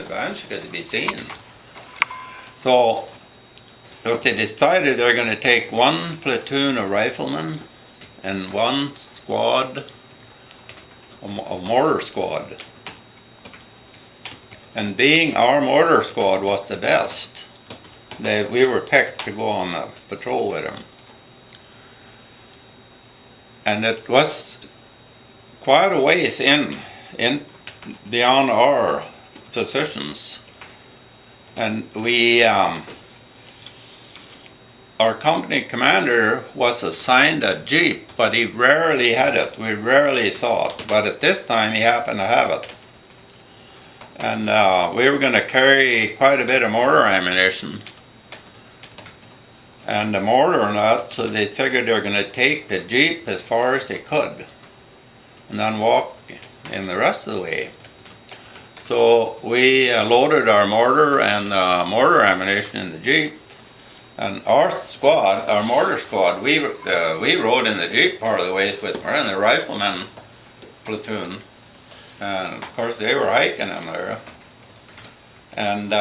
eventually to be seen. So what they decided, they're going to take one platoon of riflemen and one squad, a mortar squad. And being our mortar squad was the best, we were picked to go on a patrol with them. And it was quite a ways in beyond our positions. And our company commander was assigned a jeep, but he rarely had it. We rarely saw it. But at this time, he happened to have it. And we were going to carry quite a bit of mortar ammunition. And the mortar nut, so they figured they were going to take the jeep as far as they could. And then walk in the rest of the way. So we loaded our mortar and mortar ammunition in the jeep. And our squad, our mortar squad, we rode in the jeep part of the way with we're in the rifleman platoon, and of course they were hiking in there. And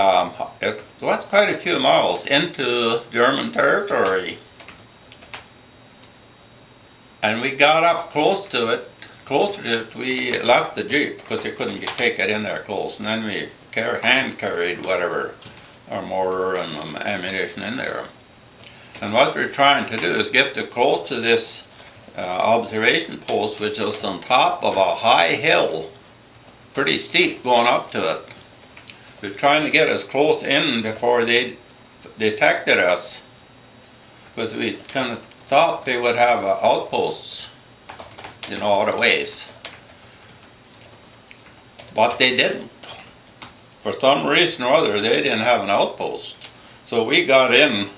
it was quite a few miles into German territory. And we got up closer to it, we left the jeep because they couldn't take it in there close, and then we hand carried whatever, our mortar and ammunition in there. And what we're trying to do is get close to this observation post, which was on top of a high hill, pretty steep going up to it. We're trying to get as close in before they detected us, because we kind of thought they would have outposts, out of ways. But they didn't. For some reason or other, they didn't have an outpost. So we got in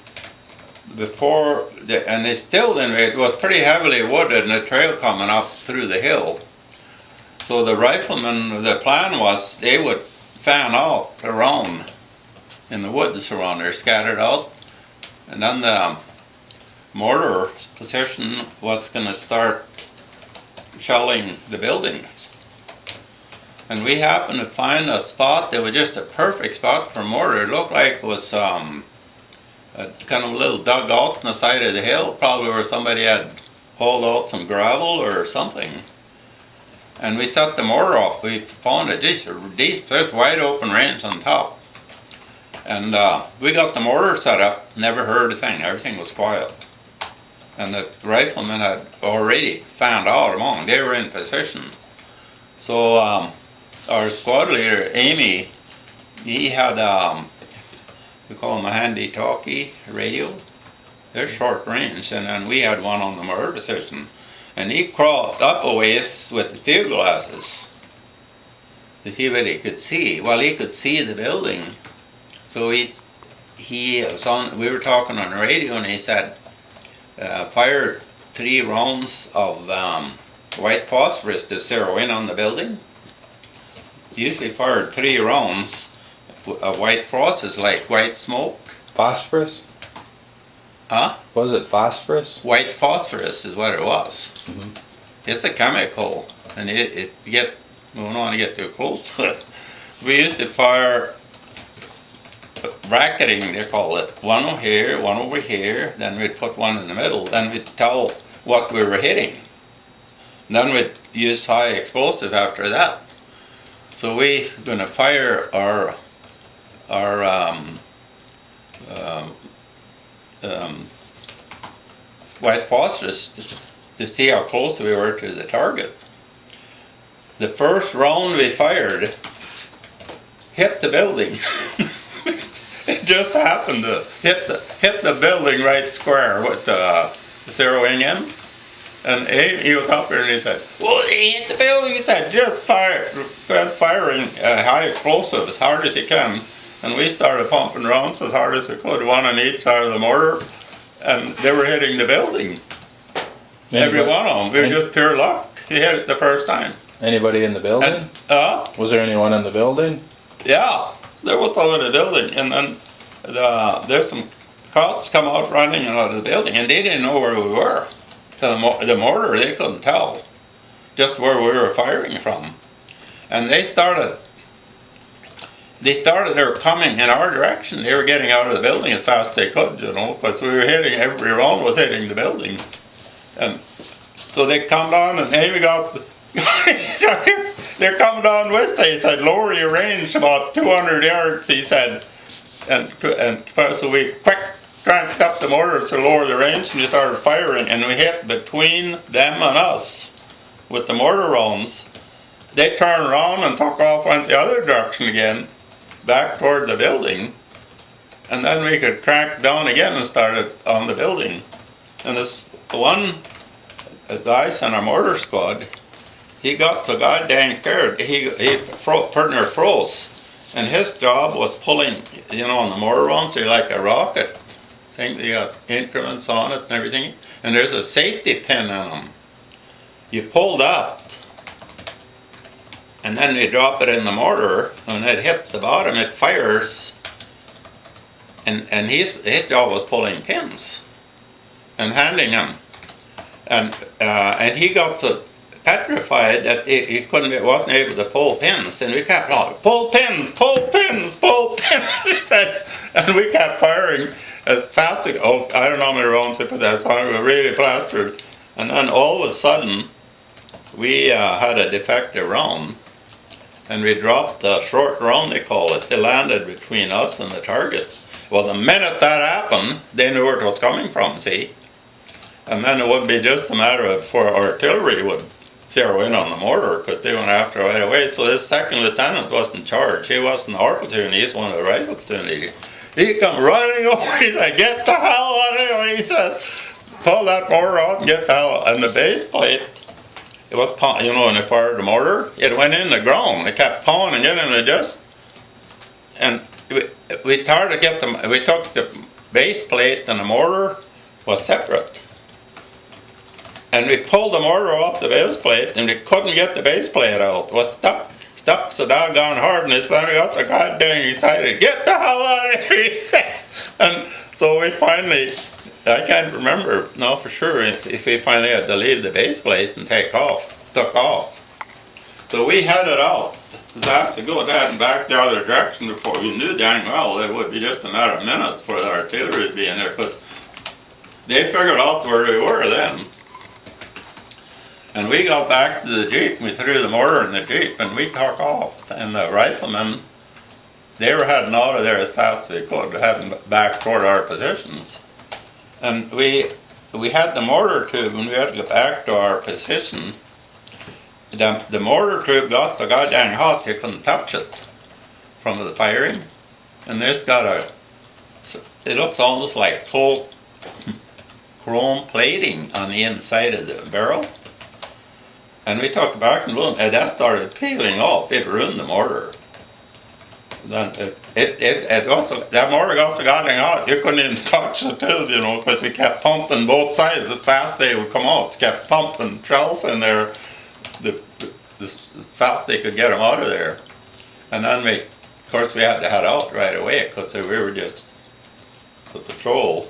before, and they still didn't. It was pretty heavily wooded and a trail coming up through the hill. So the riflemen, the plan was they would fan out around in the woods around there, scattered out. And then the mortar position was going to start shelling the building. And we happened to find a spot that was just a perfect spot for mortar. It looked like it was a kind of a little dugout on the side of the hill, probably where somebody had hauled out some gravel or something. And we set the mortar up. We found a deep, there's wide open range on top. And we got the mortar set up, never heard a thing, everything was quiet. And the riflemen had already found out among, they were in position. So our squad leader, Amy, he had, we call them a handy talkie radio. They're short range, and then we had one on the mortar position. And he crawled up a ways with the field glasses to see what he could see. Well, he could see the building. So he was on, we were talking on the radio, and he said, fired 3 rounds of white phosphorus to zero in on the building. Usually fired 3 rounds of white phosphorus, like white smoke. Phosphorus? Huh? Was it phosphorus? White phosphorus is what it was. Mm-hmm. It's a chemical, and we don't want to get too close to it. We used to fire bracketing, they call it. One here, one over here, then we'd put one in the middle, then we'd tell what we were hitting. Then we'd use high explosive after that. So we're going to fire our white phosphorus to see how close we were to the target. The first round we fired hit the building. It just happened to hit the building right square with the zeroing in. And he was up there and he said, "Well, he hit the building." He said, "Just fire, go firing high explosive as hard as you can." And we started pumping rounds as hard as we could, one on each side of the mortar, and they were hitting the building. Every one of them. We were just pure luck. He hit it the first time. Anybody in the building? Was there anyone in the building? Yeah, there was someone in the building, and then there's some crowds come out running out of the building, and they didn't know where we were. The mortar, they couldn't tell just where we were firing from. And they started they were coming in our direction. They were getting out of the building as fast as they could, you know, because we were hitting, every round was hitting the building. And so they come down, and Amy got, they're coming down west, he said, lower your range about 200 yards, he said. And so we quick cranked up the mortar to lower the range, and we started firing, and we hit between them and us with the mortar rounds. They turned around and took off, went the other direction again, back toward the building, and then we could crank down again and started on the building. And this one guy in our mortar squad, he got so goddamn scared. He pretty near froze, and his job was pulling, you know, on the mortar rounds, they're like a rocket thing. They got increments on it and everything, and there's a safety pin in them. You pull that, and then we drop it in the mortar, and it hits the bottom, it fires, and his job was pulling pins and handing them, and he got so petrified that he wasn't able to pull pins, and we kept on, pull pins, pull pins, pull pins, he said, and we kept firing as fast as, I don't know how many rounds they put that on, we were really plastered, and then all of a sudden, we had a defective round, and we dropped the short round, they call it. They landed between us and the target. Well, the minute that happened, they knew where it was coming from, see? And then it would be just a matter of before artillery would zero in on the mortar, because they went after right away. So this second lieutenant was in charge. He wasn't our platoon, he was one of the rifle platoon leaders. He come running over, he said, get the hell out of here, he said. Pull that mortar out and get the hell out. And the base plate, it was, you know, when they fired the mortar, it went in the ground. It kept pounding in, and it just, and we tried to get them. We took the base plate, and the mortar was separate. And we pulled the mortar off the base plate, and we couldn't get the base plate out. It was stuck so doggone hard, and it's finally got so goddamn excited. Get the hell out of here, he said. And so we finally, I can't remember now for sure if we finally had to leave the base place and took off. So we headed out. We had to go down and back the other direction before we knew dang well it would be just a matter of minutes for the artillery to be in there, because they figured out where we were then. And we got back to the Jeep, and we threw the mortar in the Jeep, and we took off. And the riflemen, they were heading out of there as fast as they could, heading back toward our positions. And we had the mortar tube, and we had to get back to our position. The mortar tube got so goddamn hot you couldn't touch it from the firing. And this got it looks almost like cold chrome plating on the inside of the barrel. And we took it back and looked, and that started peeling off. It ruined the mortar. Then that mortar got so goddamn hot, you couldn't even touch the tube, you know, because we kept pumping both sides as fast as they would come out. Kept pumping shells in there, as fast they could get them out of there. And then of course we had to head out right away, because we were just the patrol.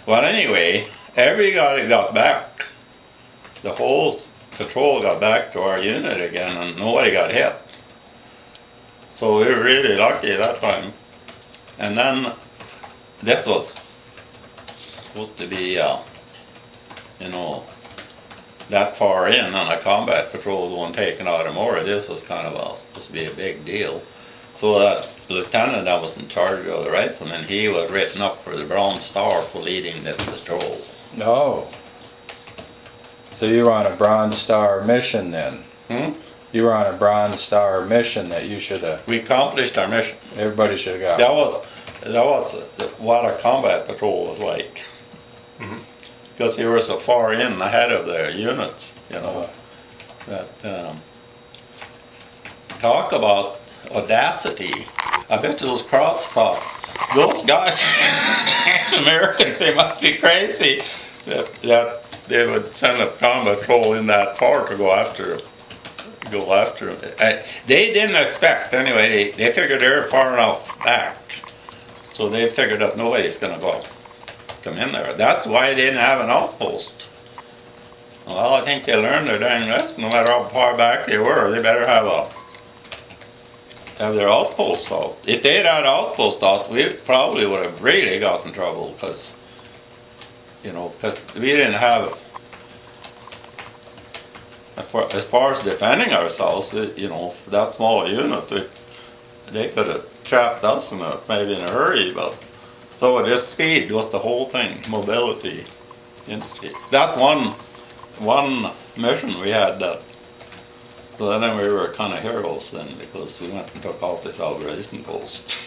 Well, anyway, everybody got back. The whole patrol got back to our unit again, and nobody got hit. So we were really lucky that time. And then this was supposed to be, you know, that far in on a combat patrol going taking out a mortar. This was kind of supposed to be a big deal. So that lieutenant that was in charge of the riflemen, he was written up for the Bronze Star for leading this patrol. Oh. So you were on a Bronze Star mission then? You were on a Bronze Star mission that you should have... We accomplished our mission. Everybody should have got. That was what a combat patrol was like. Because they were so far in ahead of their units, you know. That talk about audacity. I bet those Krauts thought, those guys, Americans, they must be crazy that they would send a combat patrol in that far to go after them. They didn't expect, anyway, they figured they were far enough back. So they figured that nobody's going to come in there. That's why they didn't have an outpost. Well, I think they learned their dang lesson. No matter how far back they were, they better have have their outposts out. If they had had outposts out, we probably would have really got in trouble because, you know, because we didn't have, as far as defending ourselves, you know, that small unit, they could have trapped us maybe in a hurry, but so just speed was the whole thing, mobility. That one mission we had that, so then we were kind of heroes then because we went and took out this Alvarezan post.